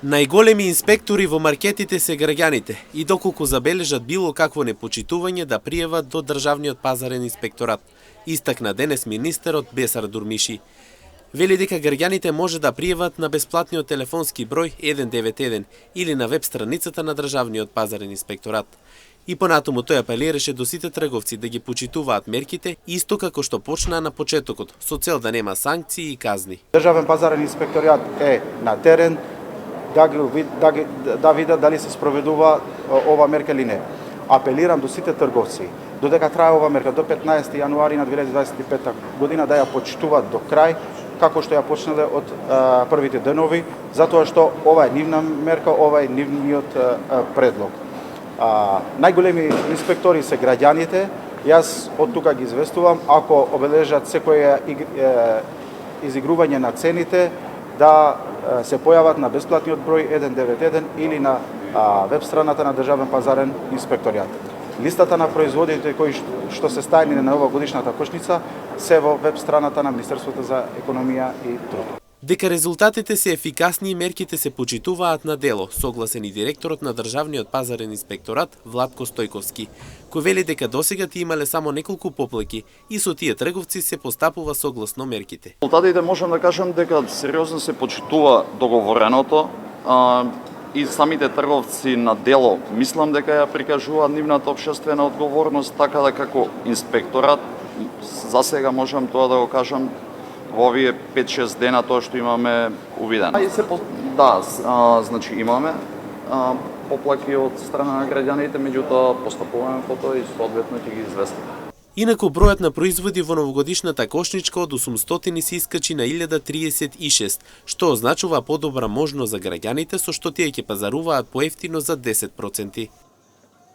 Најголеми инспектори во маркетите се граѓаните и доколку забележат било какво непочитување да пријават до Државниот пазарен инспекторат, истакна денес министерот Бесар Дурмиши. Вели дека граѓаните може да пријават на бесплатниот телефонски број 191 или на веб страницата на Државниот пазарен инспекторат. И понатаму тој апелираше до сите трговци да ги почитуваат мерките, исто како што почнаа на почетокот, со цел да нема санкции и казни. Државен пазарен инспекторат е на терен да видат дали се спроведува ова мерка или не. Апелирам до сите трговци, додека трае ова мерка до 15 јануари на 2025 година да ја почитуваат до крај, како што ја почнале од првите денови, затоа што ова е нивна мерка, ова е нивниот предлог. Најголеми инспектори се граѓаните. Јас од тука ги известувам, ако обележат секоја изигрување на цените, да се појават на бесплатниот број 191 или на веб страната на Државен пазарен инспекторат. Листата на производите кои што се стајни на овогодишната кошница се во веб страната на Министерството за економија и труд. Дека резултатите се ефикасни и мерките се почитуваат на дело, согласен и директорот на Државниот пазарен инспекторат Владко Стојковски, кој вели дека досега ти имале само неколку поплеки и со тие трговци се постапува согласно мерките. Резултатите можам да кажам дека сериозно се почитува договореното и самите трговци на дело мислам дека ја прикажуваат нивната општествена одговорност, така да како инспекторат за сега можам тоа да го кажам во овие 5-6 дена тоа што имаме увидено. Значи имаме поплаки од страна на граѓаните, меѓутоа постапуваме по тоа и соодветно ќе ги известиме. Инаку бројот на производи во новогодишната кошничка од 800 се искачи на 1036, што означува подобра можност за граѓаните со што тие ќе пазаруваат поевтино за 10%.